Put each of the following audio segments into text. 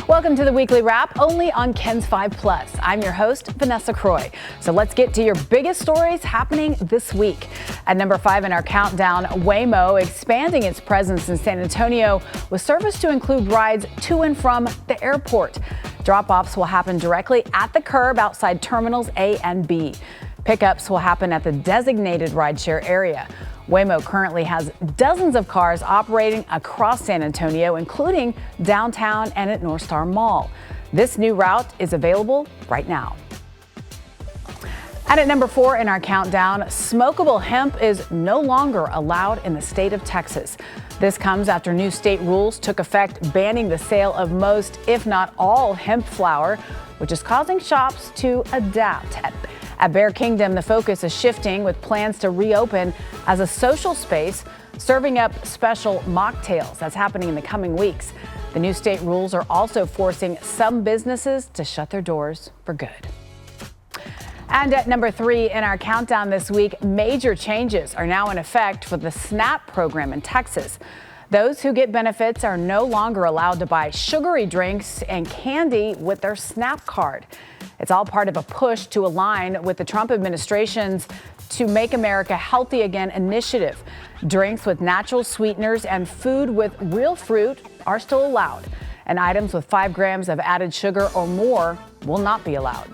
Welcome to the Weekly Wrap, only on Ken's 5 Plus. I'm your host, Vanessa Croy. So let's get to your biggest stories happening this week. At number 5 in our countdown, Whimo expanding its presence in San Antonio with service to include rides to and from the airport. Drop-offs will happen directly at the curb outside Terminals A and B. Pickups will happen at the designated rideshare area. Whimo currently has dozens of cars operating across San Antonio, including downtown and at North Star Mall. This new route is available right now. And at number 4 in our countdown, smokable hemp is no longer allowed in the state of Texas. This comes after new state rules took effect banning the sale of most, if not all, hemp flower, which is causing shops to adapt. At Bear Kingdom, the focus is shifting with plans to reopen as a social space, serving up special mocktails. That's happening in the coming weeks. The new state rules are also forcing some businesses to shut their doors for good. And at number 3 in our countdown this week, major changes are now in effect for the SNAP program in Texas. Those who get benefits are no longer allowed to buy sugary drinks and candy with their SNAP card. It's all part of a push to align with the Trump administration's To Make America Healthy Again initiative. Drinks with natural sweeteners and food with real fruit are still allowed, and items with 5 grams of added sugar or more will not be allowed.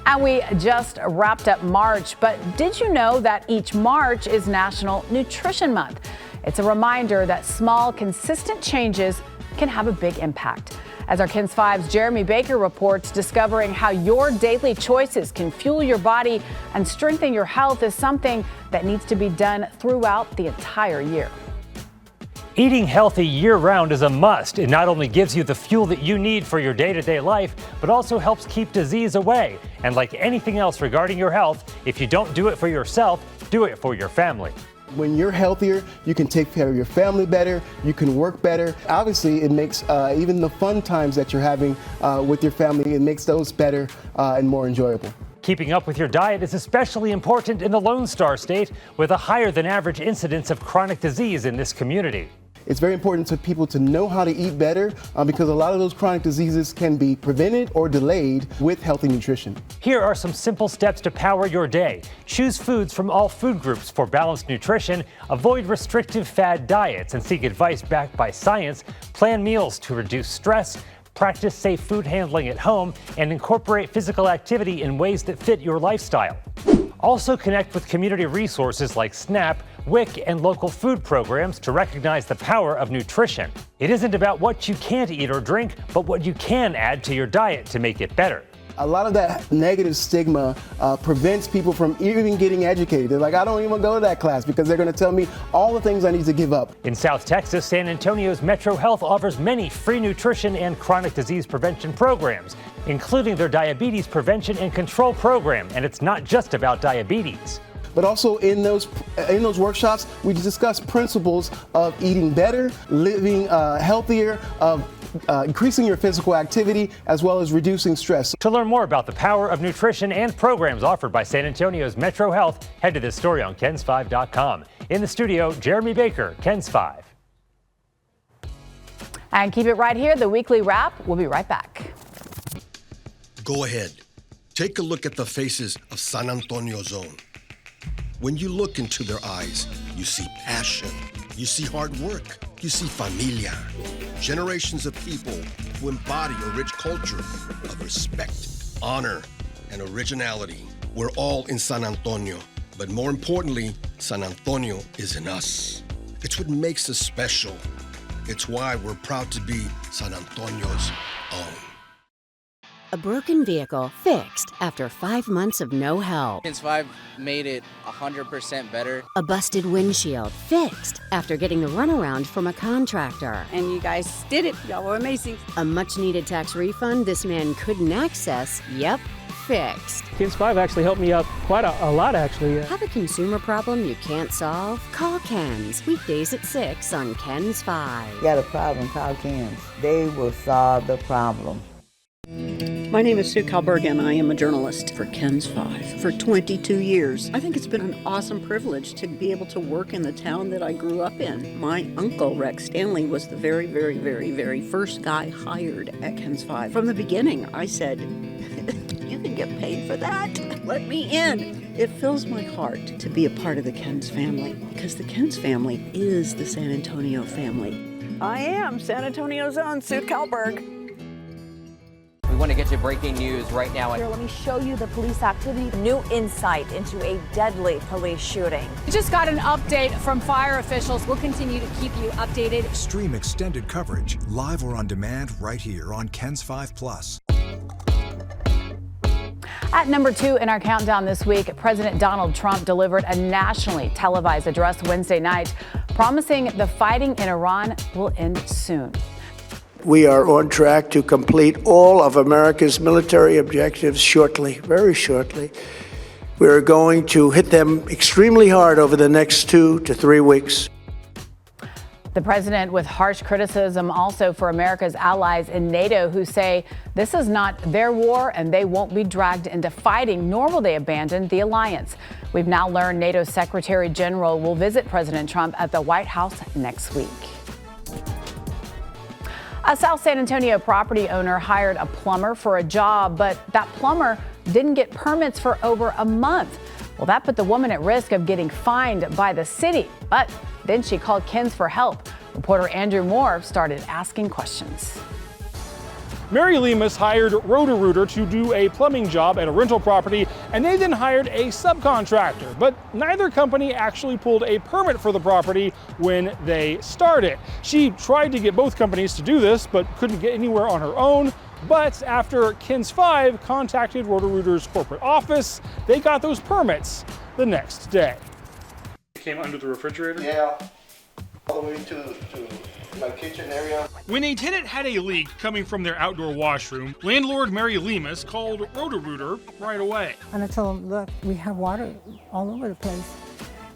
And we just wrapped up March, but did you know that each March is National Nutrition Month? It's a reminder that small, consistent changes can have a big impact. As our Ken's 5's Jeremy Baker reports, discovering how your daily choices can fuel your body and strengthen your health is something that needs to be done throughout the entire year. Eating healthy year-round is a must. It not only gives you the fuel that you need for your day-to-day life, but also helps keep disease away. And like anything else regarding your health, if you don't do it for yourself, do it for your family. When you're healthier, you can take care of your family better, you can work better. Obviously, it makes even the fun times that you're having with your family, it makes those better and more enjoyable. Keeping up with your diet is especially important in the Lone Star State, with a higher than average incidence of chronic disease in this community. It's very important to people to know how to eat better because a lot of those chronic diseases can be prevented or delayed with healthy nutrition. Here are some simple steps to power your day. Choose foods from all food groups for balanced nutrition, avoid restrictive fad diets and seek advice backed by science, plan meals to reduce stress, practice safe food handling at home, and incorporate physical activity in ways that fit your lifestyle. Also connect with community resources like SNAP, WIC, and local food programs to recognize the power of nutrition. It isn't about what you can't eat or drink, but what you can add to your diet to make it better. A lot of that negative stigma prevents people from even getting educated. They're like, I don't even go to that class because they're going to tell me all the things I need to give up. In South Texas, San Antonio's Metro Health offers many free nutrition and chronic disease prevention programs, including their diabetes prevention and control program. And it's not just about diabetes. But also in those workshops, we discuss principles of eating better, living healthier, increasing your physical activity, as well as reducing stress. To learn more about the power of nutrition and programs offered by San Antonio's Metro Health, head to this story on kens5.com. In the studio, Jeremy Baker, Ken's 5. And keep it right here, the Weekly Wrap. We'll be right back. Go ahead. Take a look at the faces of San Antonio Zone. When you look into their eyes, you see passion, you see hard work, you see familia. Generations of people who embody a rich culture of respect, honor, and originality. We're all in San Antonio, but more importantly, San Antonio is in us. It's what makes us special. It's why we're proud to be San Antonio's own. A broken vehicle fixed after 5 months of no help. Ken's 5 made it 100% better. A busted windshield fixed after getting the runaround from a contractor. And you guys did it. Y'all were amazing. A much-needed tax refund this man couldn't access. Yep, fixed. Ken's 5 actually helped me out quite a lot, actually. Have a consumer problem you can't solve? Call Ken's. Weekdays at 6 on Ken's 5. Got a problem, call Ken's. They will solve the problem. My name is Sue Kalberg, and I am a journalist for KENS 5 for 22 years. I think it's been an awesome privilege to be able to work in the town that I grew up in. My uncle, Rex Stanley, was the very first guy hired at KENS 5. From the beginning, I said, you can get paid for that? Let me in. It fills my heart to be a part of the KENS family, because the KENS family is the San Antonio family. I am San Antonio's own Sue Kalberg. We want to get you breaking news right now. Here, let me show you the police activity. New insight into a deadly police shooting. We just got an update from fire officials. We'll continue to keep you updated. Stream extended coverage, live or on demand, right here on KENS 5+. At number 2 in our countdown this week, President Donald Trump delivered a nationally televised address Wednesday night, promising the fighting in Iran will end soon. We are on track to complete all of America's military objectives shortly, very shortly. We are going to hit them extremely hard over the next 2 to 3 weeks. The president with harsh criticism also for America's allies in NATO, who say this is not their war and they won't be dragged into fighting, nor will they abandon the alliance. We've now learned NATO's Secretary General will visit President Trump at the White House next week. A South San Antonio property owner hired a plumber for a job, but that plumber didn't get permits for over a month. Well, that put the woman at risk of getting fined by the city, but then she called KENS for help. Reporter Andrew Moore started asking questions. Mary Lemus hired Roto-Rooter to do a plumbing job at a rental property, and they then hired a subcontractor. But neither company actually pulled a permit for the property when they started. She tried to get both companies to do this, but couldn't get anywhere on her own. But after KENS 5 contacted Roto-Rooter's corporate office, they got those permits the next day. It came under the refrigerator? Yeah, all the way to my kitchen area. When a tenant had a leak coming from their outdoor washroom, landlord Mary Lemus called Roto-Rooter right away. And I told him, look, we have water all over the place.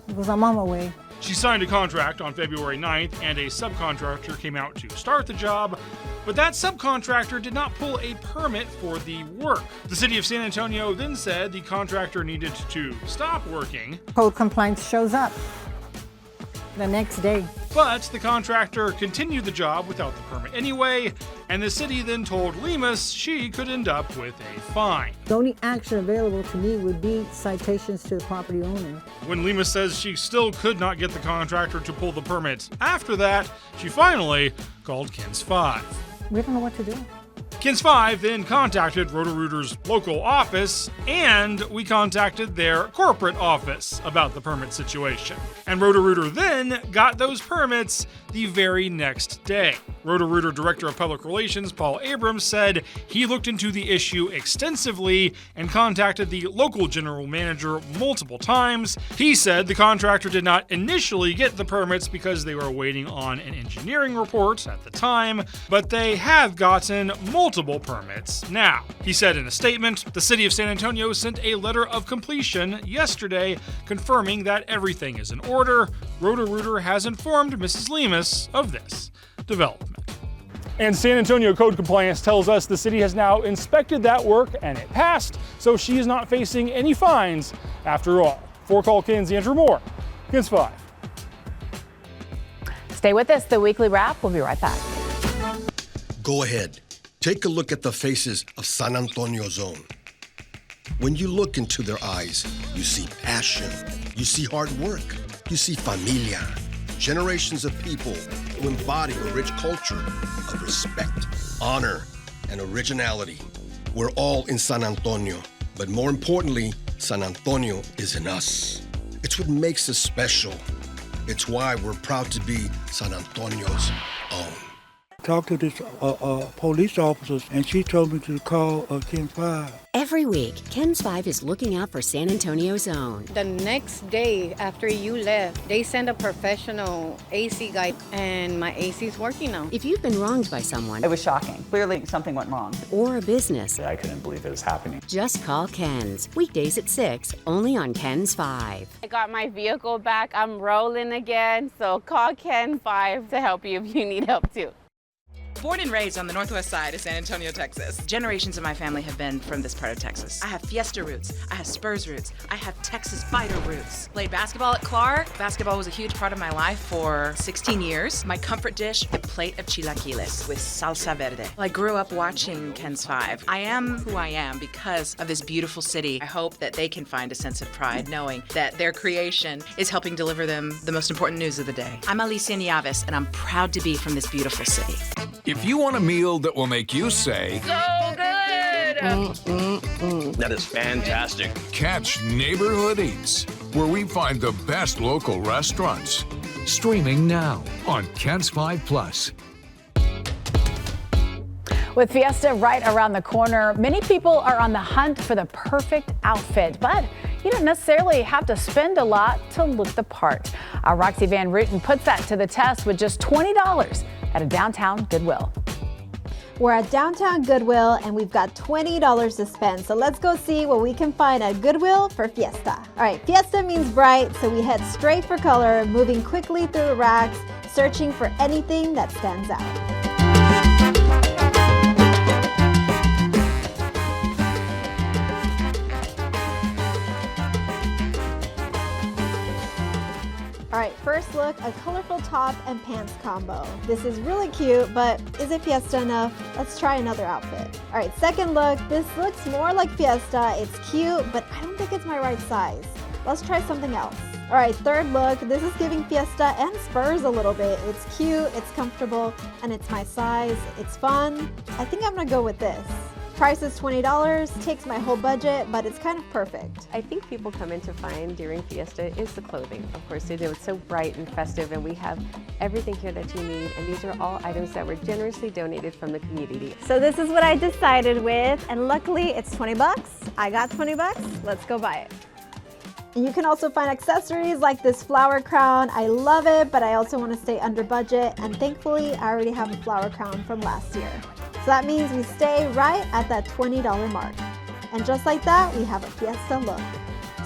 He goes, I'm on my way. She signed a contract on February 9th, and a subcontractor came out to start the job, but that subcontractor did not pull a permit for the work. The city of San Antonio then said the contractor needed to stop working. Code compliance shows up the next day. But the contractor continued the job without the permit anyway, and the city then told Lemus she could end up with a fine. The only action available to me would be citations to the property owner. When Lemus says she still could not get the contractor to pull the permit after that, she finally called KENS 5. We don't know what to do. KENS 5 then contacted Roto-Rooter's local office, and we contacted their corporate office about the permit situation. And Roto-Rooter then got those permits the very next day. Roto-Rooter Director of Public Relations Paul Abrams said he looked into the issue extensively and contacted the local general manager multiple times. He said the contractor did not initially get the permits because they were waiting on an engineering report at the time, but they have gotten multiple permits now. He said in a statement, the city of San Antonio sent a letter of completion yesterday confirming that everything is in order. Roto-Rooter has informed Mrs. Lemus of this development. And San Antonio Code Compliance tells us the city has now inspected that work and it passed, so she is not facing any fines after all. For Call KENS, Andrew Moore, KENS 5. Stay with us, the weekly wrap. We'll be right back. Go ahead. Take a look at the faces of San Antonio Zone. When you look into their eyes, you see passion, you see hard work, you see familia. Generations of people who embody a rich culture of respect, honor, and originality. We're all in San Antonio, but more importantly, San Antonio is in us. It's what makes us special. It's why we're proud to be San Antonio's own. Talked to this police officers, and she told me to call KENS 5. Every week, KENS 5 is looking out for San Antonio's own. The next day after you left, they sent a professional AC guy, and my AC's working now. If you've been wronged by someone, it was shocking. Clearly, something went wrong. Or a business, I couldn't believe it was happening. Just call KENS. Weekdays at 6, only on KENS 5. I got my vehicle back. I'm rolling again, so call KENS 5 to help you if you need help too. Born and raised on the northwest side of San Antonio, Texas. Generations of my family have been from this part of Texas. I have Fiesta roots. I have Spurs roots. I have Texas Fighter roots. Played basketball at Clark. Basketball was a huge part of my life for 16 years. My comfort dish, a plate of chilaquiles with salsa verde. I grew up watching Ken's 5. I am who I am because of this beautiful city. I hope that they can find a sense of pride knowing that their creation is helping deliver them the most important news of the day. I'm Alicia Nieves, and I'm proud to be from this beautiful city. If you want a meal that will make you say, So good! That is fantastic. Catch Neighborhood Eats, where we find the best local restaurants. Streaming now on Ken's 5 Plus. With Fiesta right around the corner, many people are on the hunt for the perfect outfit, but you don't necessarily have to spend a lot to look the part. Our Roxy Van Rooten puts that to the test with just $20 at a downtown Goodwill. We're at downtown Goodwill and we've got $20 to spend. So let's go see what we can find at Goodwill for Fiesta. All right, Fiesta means bright, so we head straight for color, moving quickly through the racks, searching for anything that stands out. All right, first look, a colorful top and pants combo. This is really cute, but is it Fiesta enough? Let's try another outfit. All right, second look, this looks more like Fiesta. It's cute, but I don't think it's my right size. Let's try something else. All right, third look, this is giving Fiesta and Spurs a little bit. It's cute, it's comfortable, and it's my size. It's fun. I think I'm gonna go with this. Price is $20, takes my whole budget, but it's kind of perfect. I think people come in to find during Fiesta is the clothing. Of course they do, it's so bright and festive, and we have everything here that you need, and these are all items that were generously donated from the community. So this is what I decided with, and luckily it's 20 bucks. I got 20 bucks, let's go buy it. And you can also find accessories like this flower crown. I love it, but I also want to stay under budget, and thankfully I already have a flower crown from last year. So that means we stay right at that $20 mark. And just like that, we have a Fiesta look.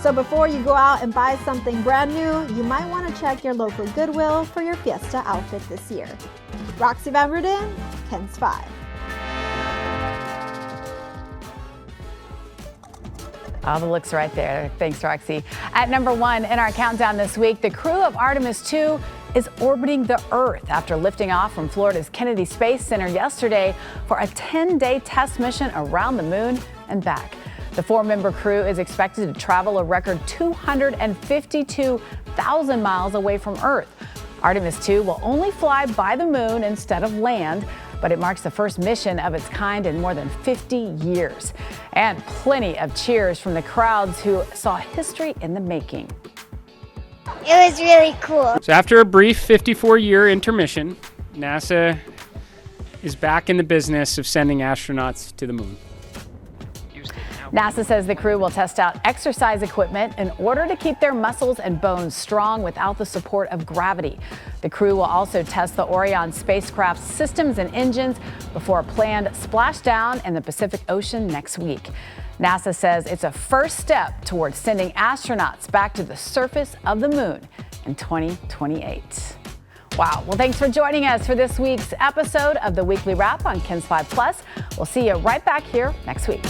So before you go out and buy something brand new, you might want to check your local Goodwill for your Fiesta outfit this year. Roxy Van Rooten, Ken's 5. All the looks right there. Thanks, Roxy. At number 1 in our countdown this week, the crew of Artemis 2 is orbiting the Earth after lifting off from Florida's Kennedy Space Center yesterday for a 10-day test mission around the moon and back. The 4-member crew is expected to travel a record 252,000 miles away from Earth. Artemis 2 will only fly by the moon instead of land, but it marks the first mission of its kind in more than 50 years. And plenty of cheers from the crowds who saw history in the making. It was really cool. So after a brief 54-year intermission, NASA is back in the business of sending astronauts to the moon. NASA says the crew will test out exercise equipment in order to keep their muscles and bones strong without the support of gravity. The crew will also test the Orion spacecraft's systems and engines before a planned splashdown in the Pacific Ocean next week. NASA says it's a first step towards sending astronauts back to the surface of the moon in 2028. Wow. Well, thanks for joining us for this week's episode of the Weekly Wrap on Ken's 5 Plus. We'll see you right back here next week.